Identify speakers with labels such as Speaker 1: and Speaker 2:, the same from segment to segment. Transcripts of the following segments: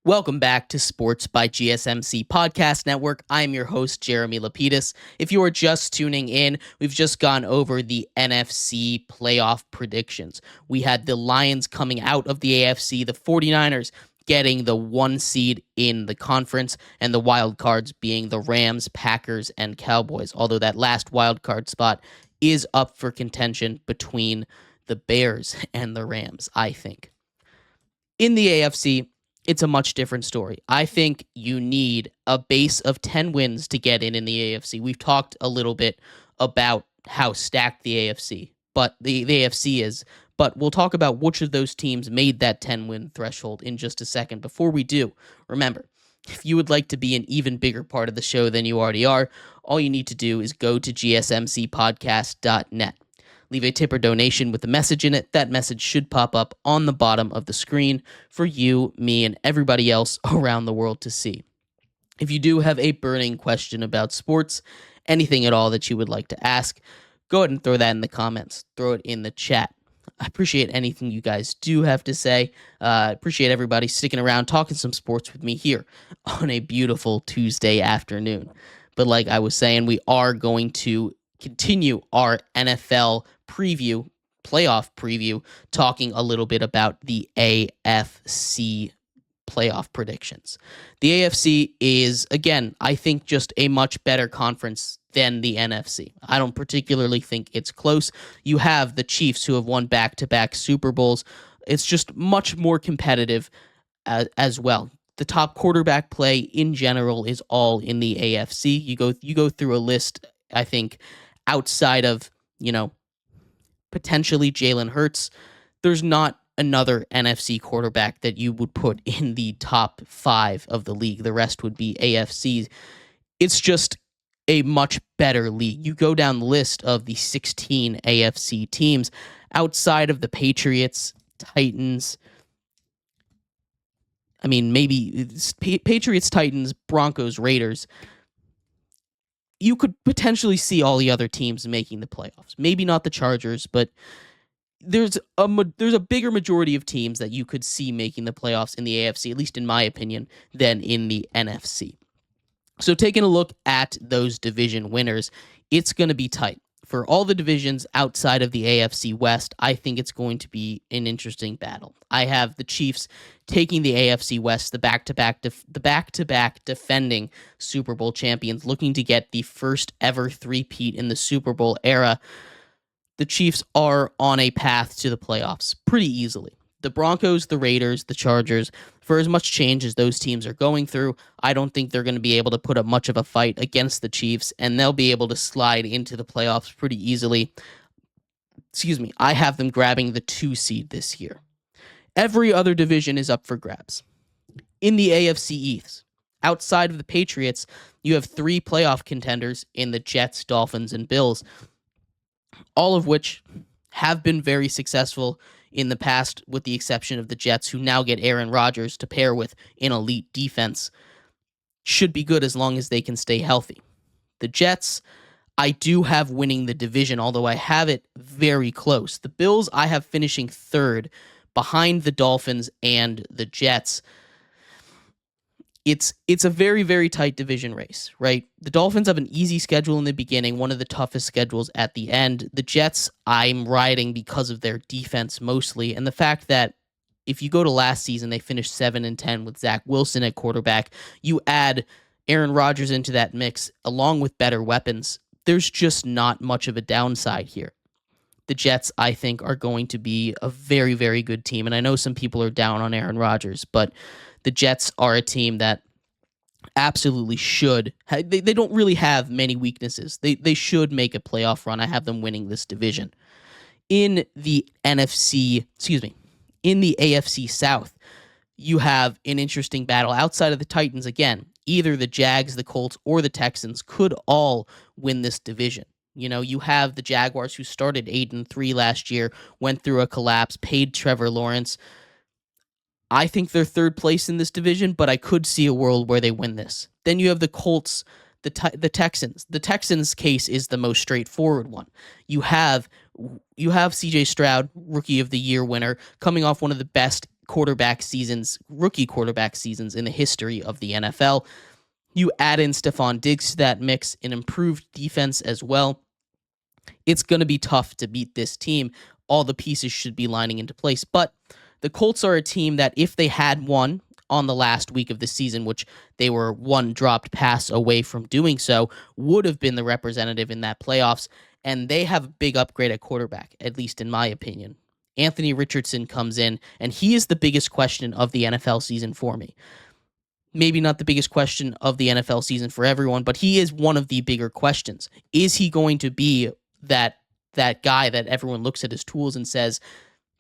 Speaker 1: Welcome back to Sports by GSMC Podcast Network. I'm your host, Jeremy Lapidus. If you are just tuning in, we've just gone over the NFC Playoff Predictions. We had the Lions coming out of the AFC, the 49ers getting the 1 seed in the conference, and the wild cards being the Rams, Packers, and Cowboys, although that last wild card spot is up for contention between the Bears and the Rams, I think. In the AFC, it's a much different story. I think you need a base of 10 wins to get in the AFC. We've talked a little bit about how stacked the AFC, but the AFC is, but we'll talk about which of those teams made that 10-win threshold in just a second. Before we do, remember, if you would like to be an even bigger part of the show than you already are, all you need to do is go to gsmcpodcast.net. Leave a tip or donation with a message in it. That message should pop up on the bottom of the screen for you, me, and everybody else around the world to see. If you do have a burning question about sports, anything at all that you would like to ask, go ahead and throw that in the comments. Throw it in the chat. I appreciate anything you guys do have to say. Appreciate everybody sticking around, talking some sports with me here on a beautiful Tuesday afternoon. But like I was saying, we are going to continue our NFL playoff preview, talking a little bit about the AFC playoff predictions. The AFC is, again, I think just a much better conference than the NFC. I don't particularly think it's close. You have the Chiefs who have won back-to-back Super Bowls. It's just much more competitive as well. The top quarterback play in general is all in the AFC. You go through a list, I think, outside of, potentially Jalen Hurts, there's not another NFC quarterback that you would put in the top 5 of the league. The rest would be AFC. It's just a much better league. You go down the list of the 16 AFC teams outside of the Patriots, Titans. I mean, maybe Patriots, Titans, Broncos, Raiders. You could potentially see all the other teams making the playoffs. Maybe not the Chargers, but there's a bigger majority of teams that you could see making the playoffs in the AFC, at least in my opinion, than in the NFC. So taking a look at those division winners, it's going to be tight. For all the divisions outside of the AFC West, I think it's going to be an interesting battle. I have the Chiefs taking the AFC West, the back-to-back defending Super Bowl champions, looking to get the first ever three-peat in the Super Bowl era. The Chiefs are on a path to the playoffs pretty easily. The Broncos, the Raiders, the Chargers, for as much change as those teams are going through, I don't think they're going to be able to put up much of a fight against the Chiefs, and they'll be able to slide into the playoffs pretty easily. I have them grabbing the 2 seed this year. Every other division is up for grabs. In the AFC East, outside of the Patriots, you have 3 playoff contenders in the Jets, Dolphins, and Bills, all of which have been very successful in the past, with the exception of the Jets, who now get Aaron Rodgers to pair with an elite defense. Should be good as long as they can stay healthy. The Jets, I do have winning the division, although I have it very close. The Bills, I have finishing 3rd behind the Dolphins and the Jets. It's a very, very tight division race, right? The Dolphins have an easy schedule in the beginning, one of the toughest schedules at the end. The Jets, I'm riding because of their defense mostly, and the fact that if you go to last season, they finished 7-10 with Zach Wilson at quarterback. You add Aaron Rodgers into that mix, along with better weapons. There's just not much of a downside here. The Jets, I think, are going to be a very, very good team, and I know some people are down on Aaron Rodgers, but the Jets are a team that absolutely should. They don't really have many weaknesses. They should make a playoff run. I have them winning this division. In the AFC South, you have an interesting battle outside of the Titans. Again, either the Jags, the Colts, or the Texans could all win this division. You have the Jaguars, who started 8-3 last year, went through a collapse, paid Trevor Lawrence. I think they're 3rd place in this division, but I could see a world where they win this. Then you have the Colts, the Texans. The Texans' case is the most straightforward one. You have C.J. Stroud, Rookie of the Year winner, coming off one of the best rookie quarterback seasons in the history of the NFL. You add in Stephon Diggs to that mix, an improved defense as well. It's going to be tough to beat this team. All the pieces should be lining into place. But the Colts are a team that if they had won on the last week of the season, which they were one dropped pass away from doing so, would have been the representative in that playoffs. And they have a big upgrade at quarterback, at least in my opinion. Anthony Richardson comes in, and he is the biggest question of the NFL season for me. Maybe not the biggest question of the NFL season for everyone, but he is one of the bigger questions. Is he going to be that guy that everyone looks at his tools and says,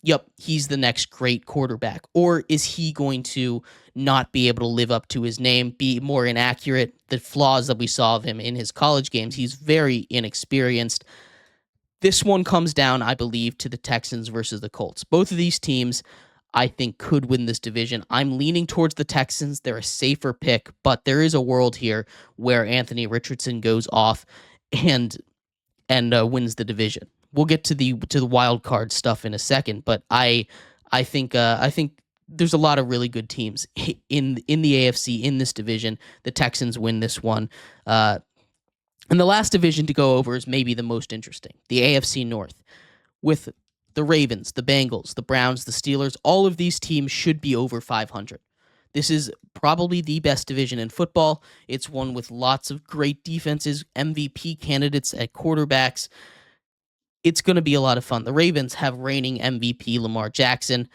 Speaker 1: yep, he's the next great quarterback? Or is he going to not be able to live up to his name, be more inaccurate? The flaws that we saw of him in his college games, he's very inexperienced. This one comes down, I believe, to the Texans versus the Colts. Both of these teams, I think, could win this division. I'm leaning towards the Texans. They're a safer pick, but there is a world here where Anthony Richardson goes off and wins the division. We'll get to the wild card stuff in a second, but I think there's a lot of really good teams in the AFC in this division. The Texans win this one. And the last division to go over is maybe the most interesting, the AFC North, with the Ravens, the Bengals, the Browns, the Steelers. All of these teams should be over 500. This is probably the best division in football. It's one with lots of great defenses, MVP candidates at quarterbacks. It's going to be a lot of fun. The Ravens have reigning MVP Lamar Jackson.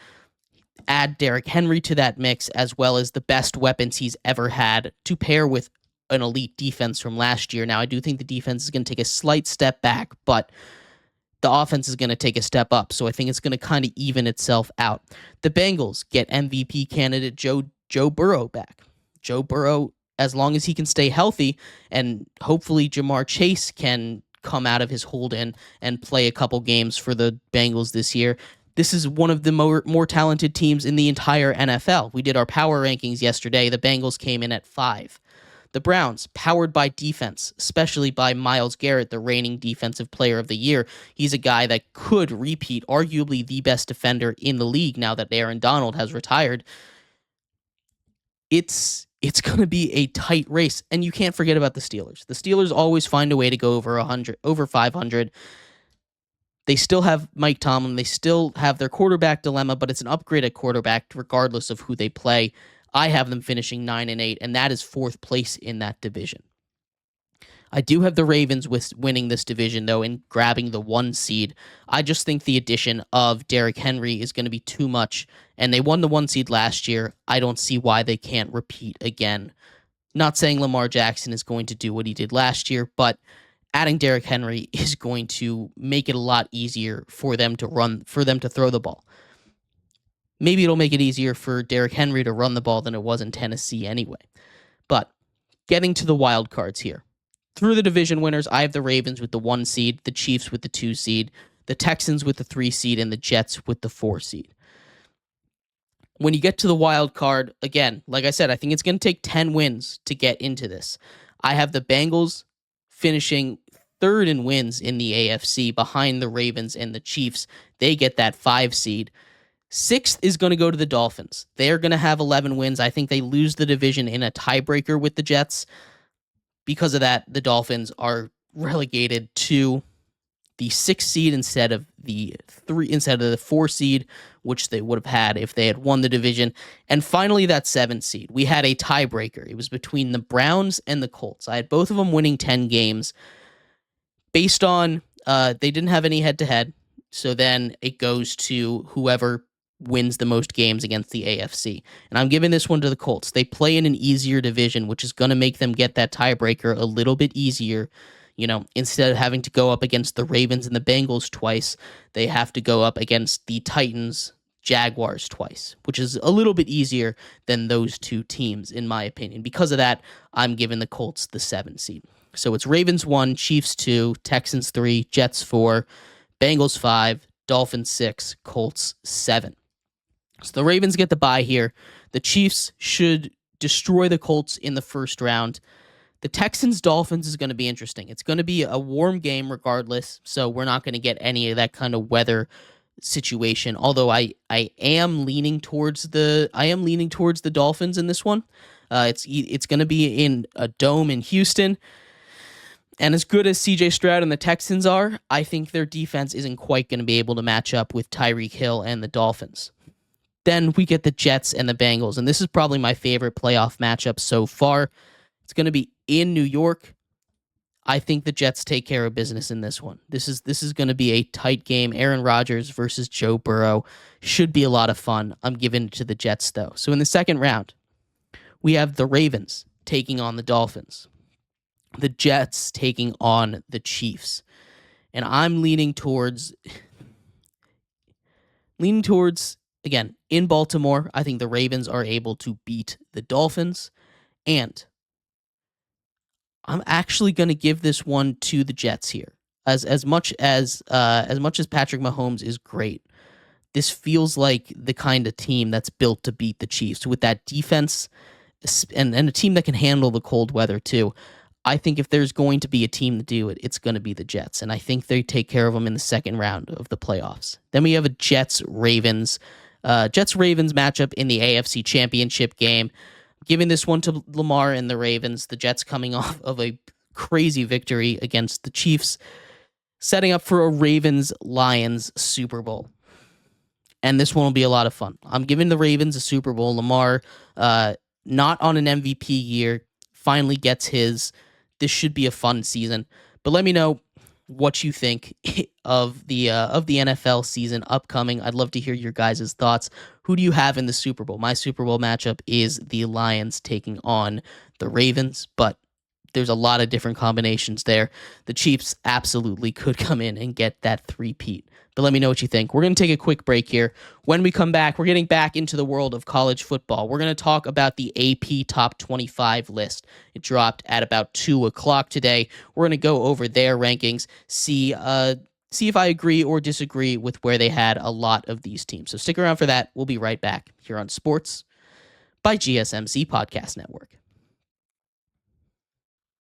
Speaker 1: Add Derrick Henry to that mix, as well as the best weapons he's ever had to pair with an elite defense from last year. Now, I do think the defense is going to take a slight step back, but the offense is going to take a step up, so I think it's going to kind of even itself out. The Bengals get MVP candidate Joe Burrow back. Joe Burrow, as long as he can stay healthy, and hopefully Jamar Chase can come out of his hold-in and play a couple games for the Bengals this year. This is one of the more talented teams in the entire NFL. We did our power rankings yesterday. The Bengals came in at 5. The Browns, powered by defense, especially by Myles Garrett, the reigning defensive player of the year. He's a guy that could repeat arguably the best defender in the league now that Aaron Donald has retired. It's going to be a tight race, and you can't forget about the Steelers. The Steelers always find a way to go over 500. They still have Mike Tomlin. They still have their quarterback dilemma, but it's an upgrade at quarterback regardless of who they play. I have them finishing 9-8, and that is 4th place in that division. I do have the Ravens winning this division, though, and grabbing the 1 seed. I just think the addition of Derrick Henry is going to be too much, and they won the 1 seed last year. I don't see why they can't repeat again. Not saying Lamar Jackson is going to do what he did last year, but adding Derrick Henry is going to make it a lot easier for them to throw the ball. Maybe it'll make it easier for Derrick Henry to run the ball than it was in Tennessee anyway. But getting to the wild cards here. Through the division winners, I have the Ravens with the 1 seed, the Chiefs with the 2 seed, the Texans with the 3 seed, and the Jets with the 4 seed. When you get to the wild card, again, like I said, I think it's going to take 10 wins to get into this. I have the Bengals finishing 3rd in wins in the AFC behind the Ravens and the Chiefs. They get that 5 seed. 6th is going to go to the Dolphins. They're going to have 11 wins. I think they lose the division in a tiebreaker with the Jets. Because of that, the Dolphins are relegated to the 6th seed instead of the 4 seed, which they would have had if they had won the division. And finally, that 7th seed. We had a tiebreaker. It was between the Browns and the Colts. I had both of them winning 10 games. Based on, they didn't have any head-to-head, so then it goes to whoever wins the most games against the AFC. And I'm giving this one to the Colts. They play in an easier division, which is going to make them get that tiebreaker a little bit easier. Instead of having to go up against the Ravens and the Bengals twice, they have to go up against the Titans, Jaguars twice, which is a little bit easier than those 2 teams, in my opinion. Because of that, I'm giving the Colts the 7 seed. So it's Ravens 1, Chiefs 2, Texans 3, Jets 4, Bengals 5, Dolphins 6, Colts 7. So the Ravens get the bye here. The Chiefs should destroy the Colts in the first round. The Texans-Dolphins is going to be interesting. It's going to be a warm game regardless, so we're not going to get any of that kind of weather situation. Although I am leaning towards the Dolphins in this one. It's going to be in a dome in Houston. And as good as CJ Stroud and the Texans are, I think their defense isn't quite going to be able to match up with Tyreek Hill and the Dolphins. Then we get the Jets and the Bengals, and this is probably my favorite playoff matchup so far. It's going to be in New York. I think the Jets take care of business in this one. This is going to be a tight game. Aaron Rodgers versus Joe Burrow should be a lot of fun. I'm giving it to the Jets, though. So in the second round, we have the Ravens taking on the Dolphins, the Jets taking on the Chiefs, and I'm leaning towards, again, in Baltimore. I think the Ravens are able to beat the Dolphins, and I'm actually going to give this one to the Jets here. As much as Patrick Mahomes is great, this feels like the kind of team that's built to beat the Chiefs with that defense and a team that can handle the cold weather too. I think if there's going to be a team to do it, it's going to be the Jets, and I think they take care of them in the second round of the playoffs. Then we have a Jets-Ravens matchup in the AFC Championship game. Giving this one to Lamar and the Ravens, the Jets coming off of a crazy victory against the Chiefs, setting up for a Ravens-Lions Super Bowl. And this one will be a lot of fun. I'm giving the Ravens a Super Bowl. Lamar, not on an MVP year, finally gets his. This should be a fun season. But let me know what you think of the NFL season upcoming. I'd love to hear your guys' thoughts. Who do you have in the Super Bowl? My Super Bowl matchup is the Lions taking on the Ravens, but there's a lot of different combinations there. The Chiefs absolutely could come in and get that three-peat. But let me know what you think. We're going to take a quick break here. When we come back, we're getting back into the world of college football. We're going to talk about the AP Top 25 list. It dropped at about 2 o'clock today. We're going to go over their rankings, see if I agree or disagree with where they had a lot of these teams. So stick around for that. We'll be right back here on Sports by GSMC Podcast Network.